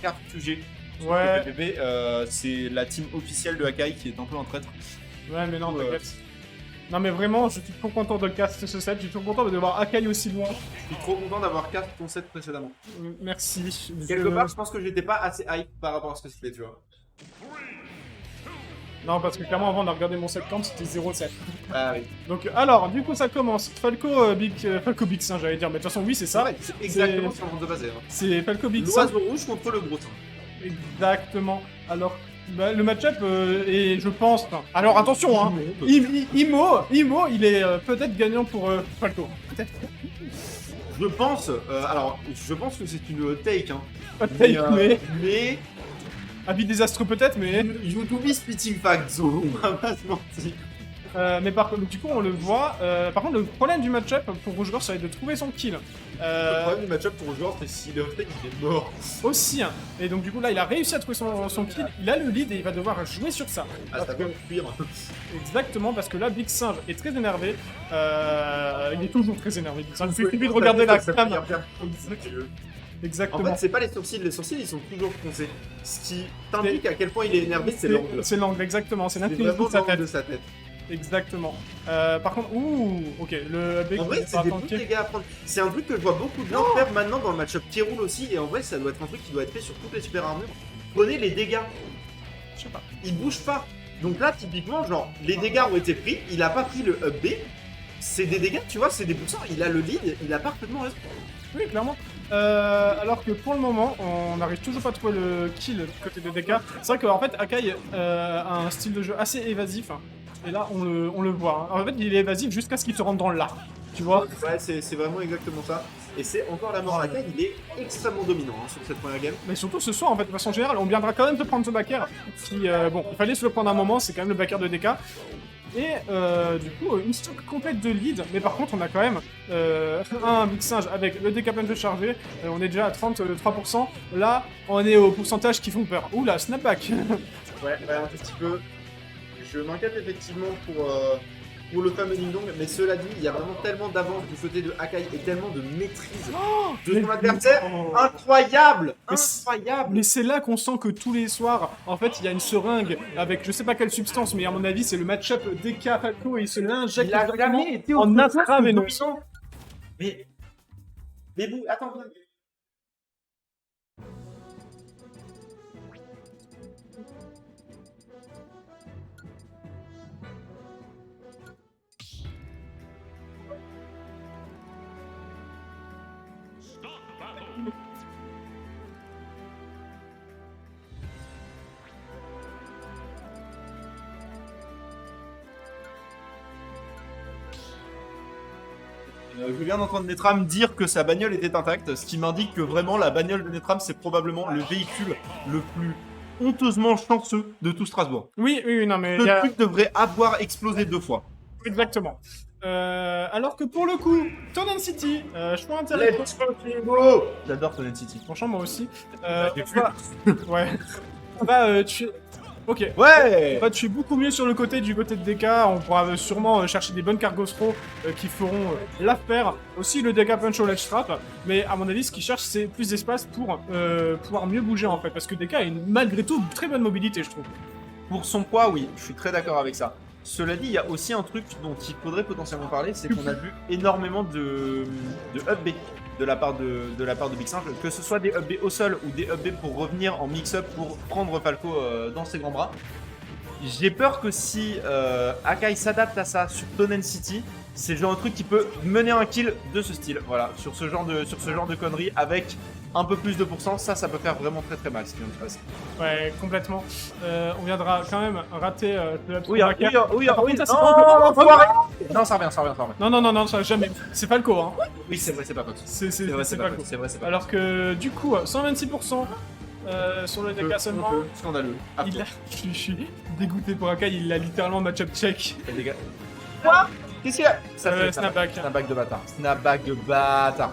carte QG. Ouais. PPP, c'est la team officielle de Akai qui est un peu un traître. Ouais, mais non, t'inquiète. Non, mais vraiment, je suis trop content de cast ce set. Je suis trop content de voir Akai aussi loin. Je suis trop content d'avoir cast ton set précédemment. Merci. Quelque part, je pense que j'étais pas assez hype par rapport à ce que c'était, tu vois. Non, parce que clairement, avant, on a regardé mon set camp, c'était 0-7. Ah oui. Donc, alors, du coup, ça commence. Falco Big Sin, j'allais dire. Mais de toute façon, oui, c'est ça. Ouais, c'est exactement ce qu'on de base. Hein. C'est Falco Big Sin. L'oiseau rouge contre le gros sein. Exactement. Alors, bah, le match-up est, je pense... Enfin, alors, attention, hein. Imo, il est peut-être gagnant pour Falco. Peut-être. Je pense, je pense que c'est une take, hein. Pas de take, mais... Avis désastreux peut-être, mais... YouTube is spitting facts, so on va pas se mentir. Mais par contre, du coup, on le voit. Par contre, le problème du match-up pour Rouge Gorge, ça va être de trouver son kill. Le problème du match-up pour le joueur, c'est s'il est off-take, il est mort. Aussi, hein. Et donc, du coup, là, il a réussi à trouver son kill. Il a le lead et il va devoir jouer sur ça. Ah, ça peut fuir. Exactement, parce que là, Big Singe est très énervé. Il est toujours très énervé, Big Singe. Il suffit de regarder la cam. Exactement. En fait, c'est pas les sourcils ils sont toujours foncés. Ce qui t'indique à quel point il est énervé, c'est l'angle. C'est l'angle, exactement. C'est l'intelligence de sa tête. Exactement. Par contre, ok, le en vrai, c'est des bons dégâts à prendre. C'est un truc que je vois beaucoup de gens faire maintenant dans le match-up qui roule aussi, et en vrai, ça doit être un truc qui doit être fait sur toutes les super armures. Prenez les dégâts. Je sais pas. Il bouge pas. Donc là, typiquement, genre, les dégâts ont été pris, il a pas pris le up B. C'est des dégâts, tu vois, c'est des pourcents. Il a le lead, il a parfaitement raison. Oui, clairement. Alors que pour le moment, on n'arrive toujours pas à trouver le kill du côté de DK. C'est vrai qu'en fait, Akai a un style de jeu assez évasif. Et là, on le voit. En fait, il est évasif jusqu'à ce qu'il se rentre dans l'art. Tu vois? Ouais, c'est vraiment exactement ça. Et c'est encore la mort à Akai, il est extrêmement dominant sur cette première game. Mais surtout ce soir, en fait, de façon générale, on viendra quand même de prendre ce backer. Qui, bon, il fallait se le prendre un moment, c'est quand même le backer de DK. Et du coup, une stock complète de lead, mais par contre, on a quand même un Big Singe avec le DK punch chargé. On est déjà à 33%. Là, on est au pourcentage qui font peur. Ouh là, snapback. Ouais, un petit peu. Je m'inquiète effectivement pour le fameux Ding Dong, mais cela dit, il y a vraiment tellement d'avance du côté de Akai et tellement de maîtrise de son adversaire. Incroyable! Incroyable! Mais c'est là qu'on sent que tous les soirs, en fait, il y a une seringue avec je sais pas quelle substance, mais à mon avis, c'est le match-up DK Falco et il se l'injecte Il a jamais été en intraveineuse. Mais vous, attends. Je viens d'entendre Netram dire que sa bagnole était intacte, ce qui m'indique que vraiment la bagnole de Netram c'est probablement le véhicule le plus honteusement chanceux de tout Strasbourg. Oui, non mais... Le truc devrait avoir explosé 2 fois. Exactement. Alors que pour le coup, Tonan City, choix intéressant. Let's go! J'adore Tonan City. Franchement, moi aussi. Ouais. On va tuer... Ok. Ouais! On va tuer beaucoup mieux sur le côté du côté de DK. On pourra sûrement chercher des bonnes cargos throw qui feront l'affaire. Aussi le DK punch au ledge trap. Mais à mon avis, ce qu'il cherche, c'est plus d'espace pour pouvoir mieux bouger en fait. Parce que DK a malgré tout très bonne mobilité, je trouve. Pour son poids, oui, je suis très d'accord avec ça. Cela dit, il y a aussi un truc dont il faudrait potentiellement parler, c'est qu'on a vu énormément de up B de la part de Big Singe, que ce soit des up B au sol ou des up B pour revenir en mix-up pour prendre Falco dans ses grands bras. J'ai peur que si Akai s'adapte à ça sur Tonan City, c'est le genre de truc qui peut mener un kill de ce style. Voilà, sur ce genre de conneries avec un peu plus de pourcent, ça peut faire vraiment très très mal ce qui vient de se passer. Ouais, complètement. On viendra quand même rater le Oui, non, ça revient. Non, ça jamais. C'est Falco, hein. Oui, c'est vrai, c'est pas Fox. C'est Falco. C'est vrai, c'est pas Alors que du coup, 126% sur le DK seulement. Scandaleux. Je suis dégoûté pour Akai, il a littéralement match-up check. Et les gars. Quoi? Qu'est-ce qu'il y a? Ça fait snapback. Snapback de bâtard. Snapback de bâtard.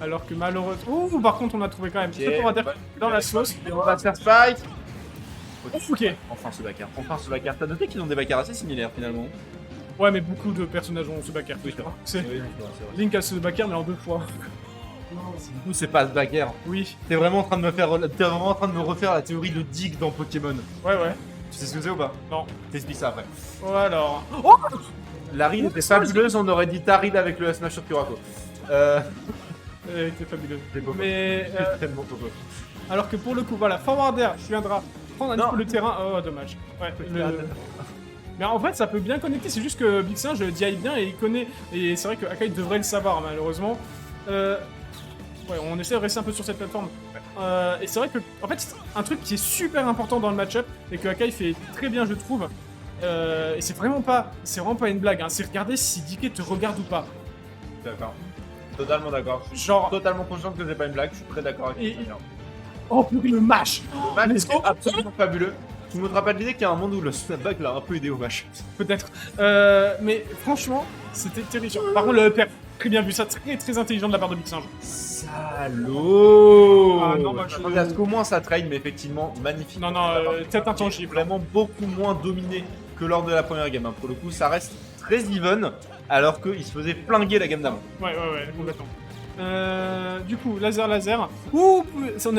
Alors que malheureusement... Ouh, par contre, on a trouvé quand même très fort dans la sauce. Et on va se faire spike. Ok. Enfin ce backer. T'as noté qu'ils ont des backers assez similaires finalement. Ouais, mais beaucoup de personnages ont ce backer. Oui, c'est Link a ce backer, mais en 2 fois. Nous, c'est pas la guerre. Oui. T'es vraiment en train de me refaire la théorie de Dig dans Pokémon. Ouais, ouais. Tu sais ce que c'est ou pas? Non. T'expliques ça après. Oh, alors. Oh La ride était fabuleuse, on aurait dit ta ride avec le Smash sur Kurako. Elle était fabuleuse. C'est beau. Mais. C'est tellement beau. Alors que pour le coup, voilà, Forwarder, tu viendras prendre un Non. petit peu le terrain. Oh, dommage. Ouais, Mais en fait, ça peut bien connecter, c'est juste que Big Singe DI bien et il connaît. Et c'est vrai que Akai devrait le savoir, malheureusement. Ouais, on essaie de rester un peu sur cette plateforme. Et c'est vrai que, en fait, c'est un truc qui est super important dans le match-up et que Akai fait très bien, je trouve. Et c'est vraiment pas une blague, hein. C'est regarder si DK te regarde ou pas. D'accord. Totalement d'accord. Genre. Totalement conscient que c'est pas une blague, je suis très d'accord avec Et- toi. Oh, plus le match Le match let's était go. absolument fabuleux. Tu ne voudras pas l'idée qu'il y a un monde où le snapback l'a un peu aidé au match. Peut-être. Mais franchement, c'était terrifiant. Par contre, le père, très bien vu ça, très très intelligent de la part de Big Singe. Salaud. Ah non, moi, je- m'attendais à ce qu'au moins ça trade, mais effectivement, magnifique. Non, non, tête intangible. Vraiment beaucoup moins dominé que lors de la première game. Hein. Pour le coup, ça reste très even, alors qu'il se faisait flinguer la game d'avant. Ouais, complètement. Du coup, laser. Ouh,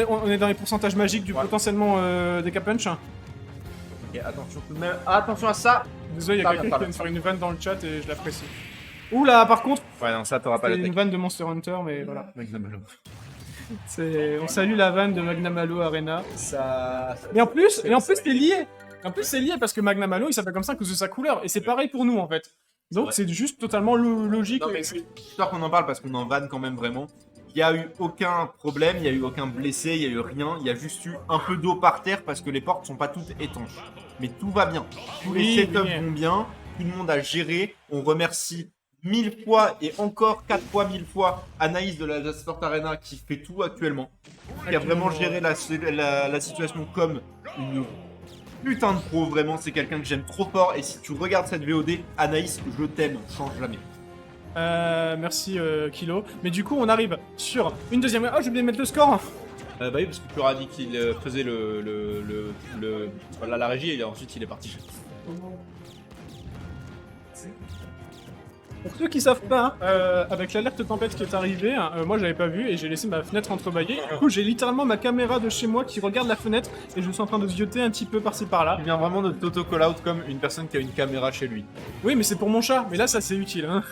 on est dans les pourcentages magiques du Ouais. potentiellement des K-Punch. Ok, attention tout de même. Attention à ça. Désolé, il y a Pas quelqu'un bien, qui vient de faire une vanne dans le chat et je l'apprécie. Ouh là, par contre, Ouais, non, ça t'auras pas c'est la une tech. vanne de Monster Hunter, mais voilà. On salue la vanne de Magnamalo Arena. Ça. Et en plus, c'est lié. En plus, c'est lié parce que Magnamalo, il s'appelle comme ça à cause de sa couleur. Et c'est pareil pour nous, en fait. Donc, vrai. c'est juste totalement logique. Non, mais c'est histoire qu'on en parle parce qu'on en vanne quand même vraiment. Il n'y a eu aucun problème, il n'y a eu aucun blessé, il n'y a eu rien. Il y a juste eu un peu d'eau par terre parce que les portes sont pas toutes étanches. Mais tout va bien. Tous les Oui, setups oui. vont bien. Tout le monde a géré. On remercie 1000 fois et encore 4 fois 1000 fois Anaïs de la Sport Arena qui fait tout actuellement. Qui a vraiment géré la situation comme une putain de pro. Vraiment, c'est quelqu'un que j'aime trop fort. Et si tu regardes cette VOD, Anaïs, je t'aime, change jamais. Merci Kilo. Mais du coup, on arrive sur une deuxième. Oh, j'ai oublié de mettre le score. Bah oui, parce que Pure a dit qu'il faisait voilà, la régie et ensuite il est parti. Pour ceux qui savent pas, avec l'alerte tempête qui est arrivée, moi j'avais pas vu et j'ai laissé ma fenêtre entrebâillée. Du coup, j'ai littéralement ma caméra de chez moi qui regarde la fenêtre et je suis en train de zioter un petit peu par-ci par-là. Il vient vraiment de t'auto-call-out comme une personne qui a une caméra chez lui. Oui, mais c'est pour mon chat. Mais là, ça c'est utile. Hein.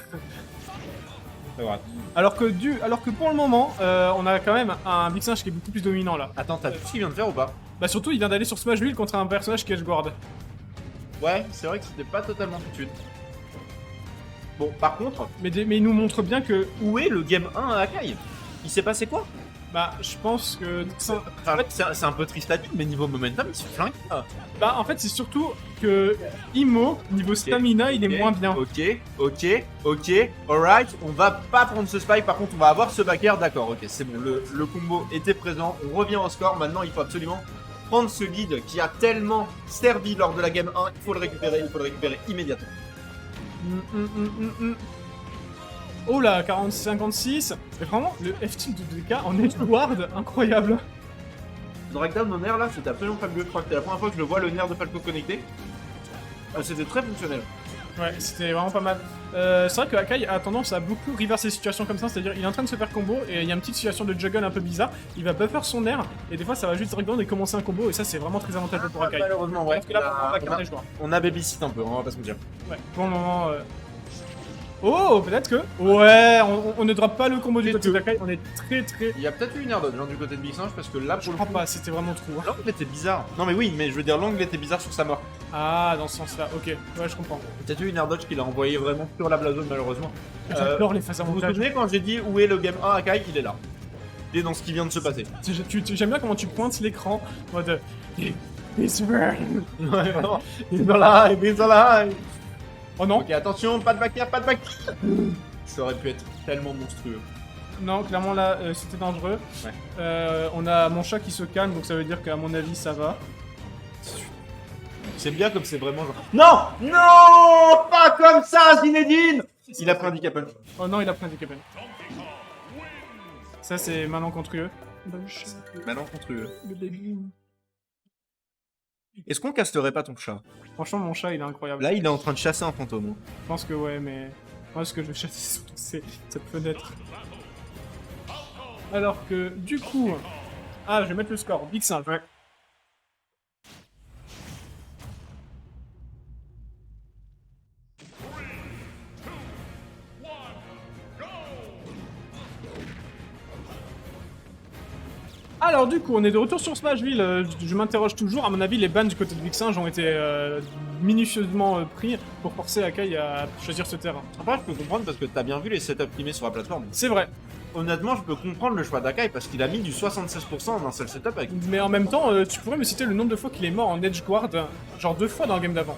C'est vrai. Alors que pour le moment, on a quand même un Big Singe qui est beaucoup plus dominant là. Attends, t'as tout ce qu'il vient de faire ou pas? Bah surtout, il vient d'aller sur Smash Build contre un personnage qui est Edgeguard. Ouais, c'est vrai que c'était pas totalement tout de suite. Bon, par contre, Mais il nous montre bien que, où est le game 1 à Akai? Il s'est passé quoi? bah, je pense que En fait, c'est un peu triste à dire, mais niveau momentum, il se flingue. bah en fait c'est surtout que Imo niveau stamina il est moins bien. Ok, alright, on va pas prendre ce spike, par contre on va avoir ce backer, d'accord, ok, c'est bon, le combo était présent, on revient au score, maintenant il faut absolument prendre ce lead qui a tellement servi lors de la game 1, il faut le récupérer immédiatement. Oh là, 40-56. Mais vraiment, le F-Team de DK en Edgeguard, incroyable. Dragdown mon nerf là, c'était absolument fabuleux, je crois que c'est la première fois que je le vois, le nerf de Falco connecté. C'était très fonctionnel. Ouais, c'était vraiment pas mal. C'est vrai que Akai a tendance à beaucoup reverser des situations comme ça, c'est-à-dire il est en train de se faire combo et il y a une petite situation de juggle un peu bizarre, il va buffer son air et des fois ça va juste Dragdown et commencer un combo et ça c'est vraiment très avantageux pour Akai. Malheureusement, ouais. Parce que là, on va garder le joueur. On a babysit un peu, on va pas se mentir. Ouais, pour le moment. Oh, peut-être que. Ouais, on ne drop pas le combo du côté d'Akai, on est très. Il y a peut-être eu une air dodge du côté de Big Singe parce que là Je pour le crois coup, pas, c'était vraiment trop. Hein. l'angle était bizarre. Non mais oui, mais je veux dire l'angle était bizarre sur sa mort. Ah, dans ce sens-là, ok, ouais, je comprends. Peut-être eu une air dodge qui l'a envoyé vraiment sur la blazone malheureusement. J'adore les phases Vous vous avantages. souvenez quand j'ai dit où est le game 1 Akai? Il est là. Il est dans ce qui vient de se passer. J'aime bien comment tu pointes l'écran en mode. It's burn. Ouais, vraiment. He's alive, he's alive. Oh non, Ok, attention, pas de backer, pas de backer. Ça aurait pu être tellement monstrueux. non, clairement là, c'était dangereux. Ouais. On a mon chat qui se calme, donc ça veut dire qu'à mon avis, ça va. C'est bien comme c'est vraiment genre. Non! Non! Pas comme ça, Zinedine! Il a pris un handicap. Oh non, il a pris un handicap. Ça, c'est malencontreux. Maintenant contre eux. Le baby. Est-ce qu'on casterait pas ton chat? Franchement, mon chat, il est incroyable. Là, il est en train de chasser un fantôme. Je pense que ouais, mais moi, ce que je veux chasser, c'est cette fenêtre. Alors que, du coup... Ah, je vais mettre le score. Big Singe. Ouais. Alors du coup, on est de retour sur Smashville. Je m'interroge toujours. À mon avis, les bans du côté de Big Singe ont été minutieusement pris pour forcer Akai à choisir ce terrain. Après, je peux comprendre parce que t'as bien vu les setups primés sur la plateforme. C'est vrai. Honnêtement, je peux comprendre le choix d'Akai parce qu'il a mis du 76% en un seul setup avec. Mais en même temps, tu pourrais me citer le nombre de fois qu'il est mort en edge guard, genre 2 fois dans le game d'avant.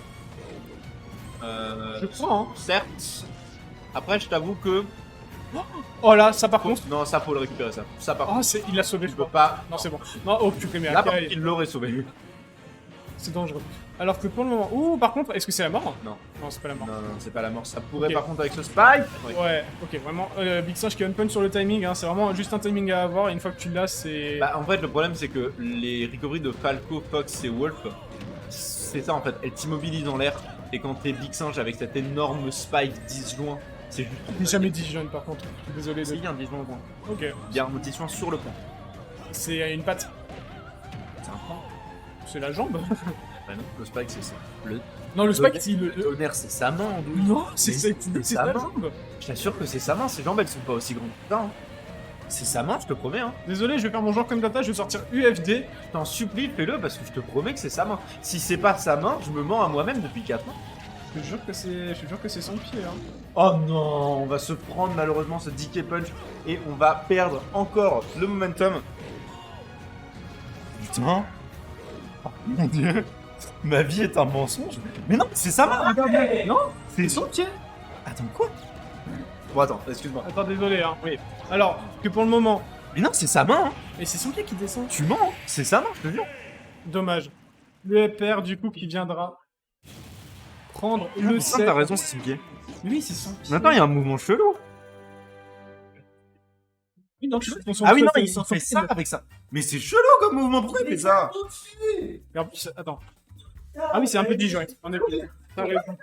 Je crois, hein. Certes. Après, je t'avoue que. Oh là, ça par contre. Non, ça faut le récupérer, ça. Ça par Oh, contre. il l'a sauvé, Je je peux crois. pas. Non, c'est bon. Non, oh putain, mais Là, par Akai, contre, il l'aurait sauvé. c'est dangereux. Alors que pour le moment... Ouh, par contre, est-ce que c'est la mort? Non. Non, c'est pas la mort. Non, non, c'est pas la mort. Ça pourrait Ok. par contre avec ce spike. Oui. Ouais, ok, vraiment, Big Singe qui on-punch sur le timing, hein, c'est vraiment juste un timing à avoir, et une fois que tu l'as, c'est... Bah, en fait, le problème, c'est que les recoveries de Falco, Fox et Wolf, c'est ça en fait. Elles t'immobilisent dans l'air. Et quand t'es Big Singe avec cette énorme spike disjoint, c'est juste. J'ai jamais dit jeune par contre, je suis désolé de... C'est bien disjoint au point. Ok, Il y a un disjoint sur le point. c'est une patte, C'est un point. c'est la jambe. Bah non, le spike, c'est ça. Le Non, le spike, il... le tonnerre, c'est sa main, Andouille. Non, c'est Mais c'est sa la main. jambe. Je t'assure que c'est sa main. Ses jambes, elles sont pas aussi grandes. Putain. Hein. C'est sa main, je te promets. Hein. Désolé, je vais faire mon genre comme data, je vais sortir UFD. Je t'en supplie, fais-le parce que je te promets que c'est sa main. Si c'est pas sa main, je me mens à moi-même depuis 4 ans. Je te jure que c'est son pied, hein. Oh non, on va se prendre malheureusement ce DK Punch et on va perdre encore le momentum. Putain. Oh mon dieu. Ma vie est un mensonge. Mais non, c'est sa main. Non, C'est son pied. Attends, quoi? Bon, attends, excuse-moi. Attends, désolé, hein. Oui. Alors, que pour le moment... Mais non, c'est sa main. Hein. Et c'est son pied qui descend. Tu mens. Hein. C'est sa main, je te jure. Dommage. Le FR, du coup, qui viendra prendre le set. T'as raison, c'est son pied. Oui, c'est son pied. Maintenant, il y a un mouvement chelou. Oui, non, Ah oui, non, il fait ça avec ça. Mais c'est chelou comme mouvement, pourquoi il fait ça? Et en plus, attends. Ah oui, c'est un peu disjoint. On est... T'as raison.